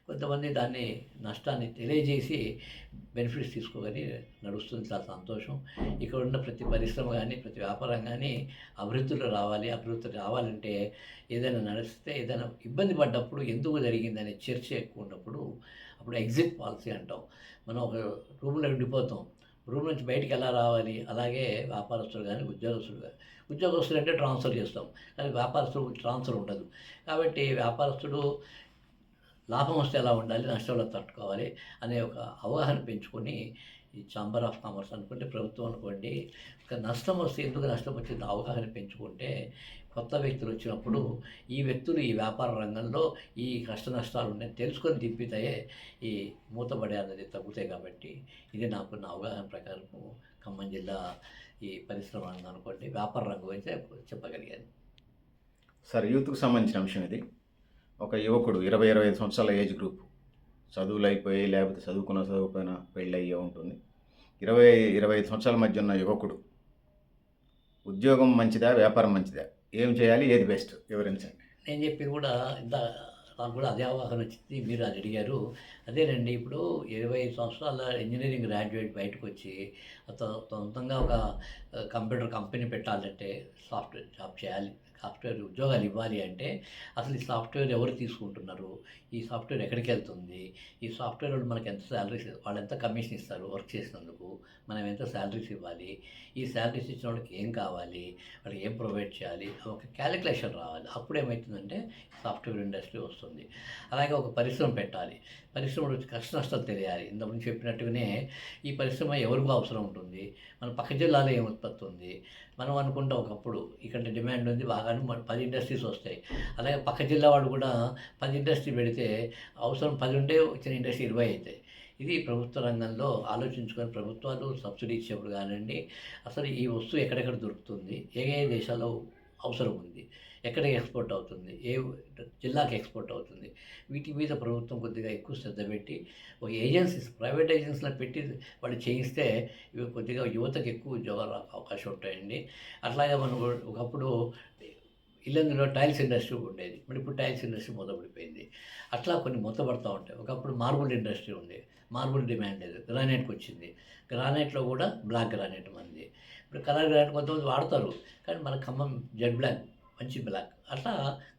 కొంతమంది దాన్ని నష్టాన్ని తెలియజేసి బెనిఫిట్స్ తీసుకోగలి నడుస్తుంది. చాలా సంతోషం. ఇక్కడ ఉన్న ప్రతి పరిశ్రమ కానీ, ప్రతి వ్యాపారం కానీ అభివృద్ధిలో రావాలి. అభివృద్ధి రావాలంటే ఏదైనా నడిస్తే ఏదైనా ఇబ్బంది పడ్డప్పుడు ఎందుకు జరిగిందనే చర్చ ఎక్కువ ఉన్నప్పుడు అప్పుడు ఎగ్జిట్ పాలసీ అంటాం. మనం ఒక రూమ్‌లో ఉండిపోతాం. రూమ్ నుంచి బయటికి ఎలా రావాలి? అలాగే వ్యాపారస్తులు గానీ, ఉద్యోగస్తులు గానీ, ఉద్యోగస్తులంటే ట్రాన్స్‌ఫర్ చేస్తాం. కానీ వ్యాపారస్తులు ట్రాన్స్‌ఫర్ ఉండదు. కాబట్టి వ్యాపారస్తుడు లాభం వస్తే ఎలా ఉండాలి, నష్టం ఎలా తట్టుకోవాలి అనే ఒక అవగాహన పెంచుకొని ఈ ఛాంబర్ ఆఫ్ కామర్స్ అనుకుంటే, ప్రభుత్వం అనుకోండి, ఒక నష్టం వస్తే ఎందుకు నష్టం వచ్చిందో అవగాహన పెంచుకుంటే, కొత్త వ్యక్తులు వచ్చినప్పుడు ఈ వ్యక్తులు ఈ వ్యాపార రంగంలో ఈ కష్ట నష్టాలు ఉన్నాయని తెలుసుకొని దింపితే ఈ మూతపడే అన్నది తగ్గుతాయి. కాబట్టి ఇది నాకున్న అవగాహన ప్రకారం ఖమ్మం జిల్లా ఈ పరిశ్రమ రంగం అనుకోండి, వ్యాపార రంగం అయితే చెప్పగలిగాను. సార్, యూత్‌కి సంబంధించిన అంశం ఇది. ఒక యువకుడు 25 సంవత్సరాల ఏజ్ గ్రూప్, చదువులు అయిపోయి లేకపోతే చదువుకపోయినా పెళ్ళయ్యే ఉంటుంది. 25 సంవత్సరాల మధ్య ఉన్న యువకుడు ఉద్యోగం మంచిదా, వ్యాపారం మంచిదా, ఏం చేయాలి, ఏది బెస్ట్ వివరించండి. నేను చెప్పింది కూడా నాకు కూడా అదే అవగాహన వచ్చింది. మీరు అది అడిగారు. అదేనండి, ఇప్పుడు 25 సంవత్సరాల ఇంజనీరింగ్ గ్రాడ్యుయేట్ బయటకొచ్చి సొంతంగా ఒక కంప్యూటర్ కంపెనీ పెట్టాలంటే, సాఫ్ట్‌వేర్ జాబ్ చేయాలి, సాఫ్ట్‌వేర్ ఉద్యోగాలు ఇవ్వాలి అంటే అసలు ఈ సాఫ్ట్‌వేర్ ఎవరు తీసుకుంటున్నారు? ఈ సాఫ్ట్‌వేర్ ఎక్కడికెళ్తుంది? ఈ సాఫ్ట్‌వేర్ వాళ్ళు మనకు ఎంత సాలరీస్, వాళ్ళు ఎంత కమిషన్ ఇస్తారు వర్క్ చేసినందుకు? మనం ఎంత సాలరీస్ ఇవ్వాలి? ఈ సాలరీస్ ఇచ్చిన వాళ్ళకి ఏం కావాలి? వాళ్ళకి ఏం ప్రొవైడ్ చేయాలి? ఒక క్యాలిక్యులేషన్ రావాలి. అప్పుడు ఏమవుతుందంటే సాఫ్ట్‌వేర్ ఇండస్ట్రీ వస్తుంది. అలాగే ఒక పరిశ్రమ పెట్టాలి. పరిశ్రమలో కష్ట నష్టాలు తెలియాలి. ఇంతకుముందు చెప్పినట్టుగానే ఈ పరిశ్రమ ఎవరికో అవసరం ఉంటుంది. మన పక్క జిల్లాలో ఏం ఉత్పత్తి ఉంది? మనం అనుకుంటాం ఒకప్పుడు ఇక్కడ డిమాండ్ ఉంది బాగానే, 10 ఇండస్ట్రీస్ వస్తాయి. అలాగే పక్క జిల్లా వాళ్ళు కూడా 10 ఇండస్ట్రీ పెడితే అవసరం 10 ఉంటే వచ్చిన ఇండస్ట్రీ 20 అవుతాయి. ఇది ప్రభుత్వ రంగంలో ఆలోచించుకొని ప్రభుత్వాలు సబ్సిడీ ఇచ్చేప్పుడు కానివ్వండి, అసలు ఈ వస్తువు ఎక్కడెక్కడ దొరుకుతుంది, ఏ ఏ దేశాల్లో అవసరం ఉంది, ఎక్కడికి ఎక్స్‌పోర్ట్ అవుతుంది, ఏ జిల్లాకి ఎక్స్‌పోర్ట్ అవుతుంది, వీటి మీద ప్రభుత్వం కొద్దిగా ఎక్కువ శ్రద్ధ పెట్టి ఒక ఏజెన్సీస్, ప్రైవేట్ ఏజెన్సీలను పెట్టి వాళ్ళు చేయిస్తే ఇవి కొద్దిగా యువతకు ఎక్కువ ఉద్యోగాలు అవకాశం ఉంటాయండి. అట్లాగే మనం ఒకప్పుడు ఇల్లందులో టైల్స్ ఇండస్ట్రీ ఉండేది. మరి ఇప్పుడు టైల్స్ ఇండస్ట్రీ మూతపడిపోయింది. అట్లా కొన్ని మూతపడతా ఉంటాయి. ఒకప్పుడు మార్బుల్ ఇండస్ట్రీ ఉంది. మార్బుల్ డిమాండ్ లేదు. గ్రానైట్‌కి వచ్చింది. గ్రానైట్‌లో కూడా బ్లాక్ గ్రానైట్ మనది. ఇప్పుడు కలర్ గ్రానైట్ కొంతమంది వాడతారు. కానీ మన ఖమ్మం జెడ్ బ్లాక్, మంచి బ్లాక్. అట్లా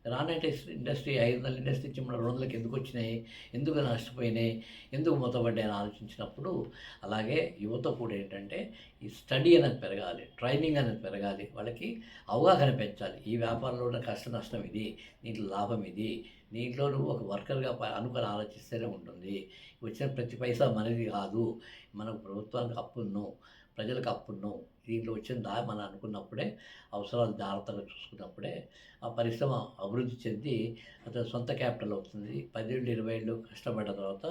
గ్రానైట్ ఇండస్ట్రీ 500 ఇండస్ట్రీ ఇచ్చి మన 200కి ఎందుకు వచ్చినాయి? ఎందుకు నష్టపోయినాయి? ఎందుకు మూతపడ్డాయని ఆలోచించినప్పుడు, అలాగే యువత కూడా ఏంటంటే ఈ స్టడీ అనేది పెరగాలి, ట్రైనింగ్ అనేది పెరగాలి, వాళ్ళకి అవగాహన పెంచాలి. ఈ వ్యాపారంలో ఉన్న కష్ట నష్టం ఇది, దీంట్లో లాభం ఇది, దీంట్లో నువ్వు ఒక వర్కర్‌గా అనుకొని ఆలోచిస్తేనే ఉంటుంది. వచ్చిన ప్రతి పైసా మనది కాదు. మనం ప్రభుత్వానికి అప్పున్నాం, ప్రజలకు అప్పున్నాం. దీంట్లో వచ్చిన మనం అనుకున్నప్పుడే, అవసరాలు జాగ్రత్తగా చూసుకున్నప్పుడే ఆ పరిశ్రమ అభివృద్ధి చెంది అతని సొంత క్యాపిటల్ అవుతుంది. 10 ఏళ్ళు 20 ఏళ్ళు కష్టపడ్డ తర్వాత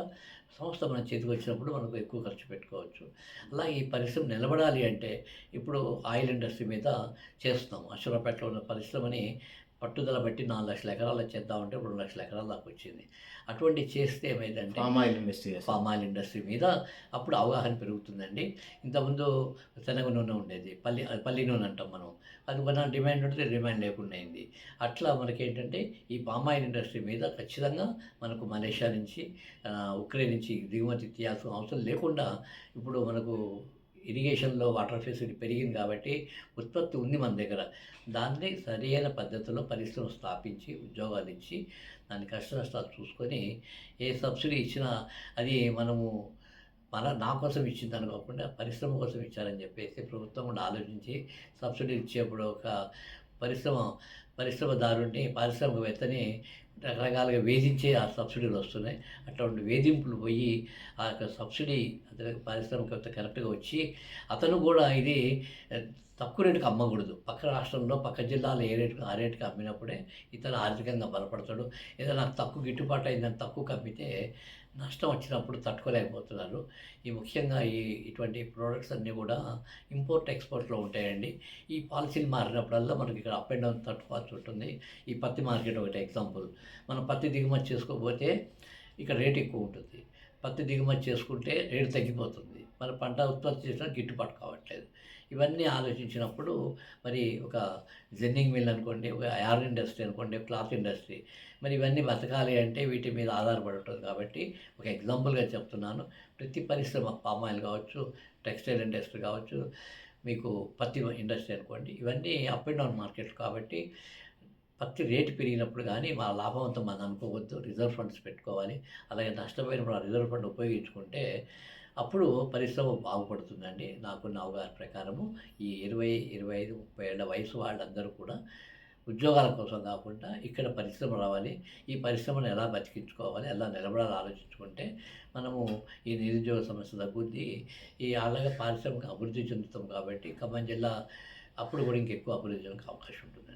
సంస్థ మన చేతికి వచ్చినప్పుడు మనకు ఎక్కువ ఖర్చు పెట్టుకోవచ్చు. అలా ఈ పరిశ్రమ నిలబడాలి అంటే ఇప్పుడు ఆయిల్ ఇండస్ట్రీ మీద చేస్తున్నాం. అశ్వరావుపేటలో ఉన్న పరిశ్రమని పట్టుదల బట్టి 4,00,000 ఎకరాలు చేద్దామంటే 2,00,000 ఎకరాల దాకా వచ్చింది. అటువంటివి చేస్తే ఏమైందంటే palm oil industry palm oil industry మీద అప్పుడు అవగాహన పెరుగుతుందండి. ఇంతకుముందు శనగ నూనె ఉండేది. పల్లి నూనె అంటాం మనం. అది కొన్న డిమాండ్ ఉంటే డిమాండ్ లేకుండా అయింది. అట్లా మనకేంటంటే ఈ పామ్ ఆయిల్ ఇండస్ట్రీ మీద ఖచ్చితంగా మనకు మలేషియా నుంచి, ఉక్రెయిన్ నుంచి దిగుమతి తీయాల్సిన అవసరం లేకుండా ఇప్పుడు మనకు ఇరిగేషన్‌లో వాటర్ ఫెసిలిటీ పెరిగింది కాబట్టి ఉత్పత్తి ఉంది మన దగ్గర. దాన్ని సరైన పద్ధతిలో పరిశ్రమ స్థాపించి, ఉద్యోగాలిచ్చి, దాని కష్ట నష్టాలు చూసుకొని, ఏ సబ్సిడీ ఇచ్చినా అది మనము నా కోసం ఇచ్చిందని కాకుండా పరిశ్రమ కోసం ఇచ్చారని చెప్పేసి ప్రభుత్వం కూడా ఆలోచించి సబ్సిడీ ఇచ్చేప్పుడు ఒక పరిశ్రమ పరిశ్రమదారుడిని, పారిశ్రామికవేత్తని రకరకాలుగా వేధించే ఆ సబ్సిడీలు వస్తున్నాయి. అటువంటి వేధింపులు పోయి ఆ యొక్క సబ్సిడీ అతనికి పారిశ్రామికవేత్త కరెక్ట్‌గా వచ్చి అతను కూడా ఇది తక్కువ రేటుకి అమ్మకూడదు. పక్క రాష్ట్రంలో, పక్క జిల్లాలో ఏ రేటుకి ఆ రేటుకి అమ్మినప్పుడే ఇతను ఆర్థికంగా బలపడతాడు. ఏదో నాకు తక్కువ గిట్టుబాటు అయిందని తక్కువకి అమ్మితే నష్టం వచ్చినప్పుడు తట్టుకోలేకపోతున్నారు. ముఖ్యంగా ఇటువంటి ప్రొడక్ట్స్ అన్నీ కూడా ఇంపోర్ట్, ఎక్స్‌పోర్ట్‌లో ఉంటాయండి. ఈ పాలసీలు మారినప్పుడల్లా మనకి ఇక్కడ అప్ అండ్ డౌన్ తట్టుకోవాల్సి ఉంటుంది. ఈ పత్తి మార్కెట్ ఒకటి ఎగ్జాంపుల్. మనం పత్తి దిగుమతి చేసుకోకపోతే ఇక్కడ రేట్ ఎక్కువ ఉంటుంది. పత్తి దిగుమతి చేసుకుంటే రేటు తగ్గిపోతుంది. మన పంట ఉత్పత్తి చేసినా గిట్టుబాటు కావట్లేదు. ఇవన్నీ ఆలోచించినప్పుడు మరి ఒక జిన్నింగ్ మిల్ అనుకోండి, ఒక ఐరన్ ఇండస్ట్రీ అనుకోండి, క్లాత్ ఇండస్ట్రీ, మరి ఇవన్నీ బతకాలి అంటే వీటి మీద ఆధారపడి ఉంటుంది కాబట్టి ఒక ఎగ్జాంపుల్గా చెప్తున్నాను. ప్రతి పరిశ్రమ పామ్ ఆయిల్ కావచ్చు, టెక్స్టైల్ ఇండస్ట్రీ కావచ్చు, మీకు పత్తి ఇండస్ట్రీ అనుకోండి, ఇవన్నీ అప్ అండ్ డౌన్ మార్కెట్స్ కాబట్టి పత్తి రేటు పెరిగినప్పుడు కానీ మా లాభవంతం మనం అనుకోవద్దు. రిజర్వ్ ఫండ్స్ పెట్టుకోవాలి. అలాగే నష్టపోయినప్పుడు ఆ రిజర్వ్ ఫండ్ ఉపయోగించుకుంటే అప్పుడు పరిశ్రమ బాగుపడుతుందండి. నాకున్న అవగాహన ప్రకారము ఈ 20, 25, 30 ఏళ్ల వయసు వాళ్ళందరూ కూడా ఉద్యోగాల కోసం కాకుండా ఇక్కడ పరిశ్రమ రావాలి. ఈ పరిశ్రమను ఎలా బతికించుకోవాలి, ఎలా నిలబడాలో ఆలోచించుకుంటే మనము ఈ నిరుద్యోగ సమస్య తగ్గుద్ది. అలాగే పారిశ్రామిక అభివృద్ధి చెందుతాం కాబట్టి ఖమ్మం జిల్లా అప్పుడు కూడా ఇంకెక్కువ అభివృద్ధి చెందడానికి అవకాశం ఉంటుంది.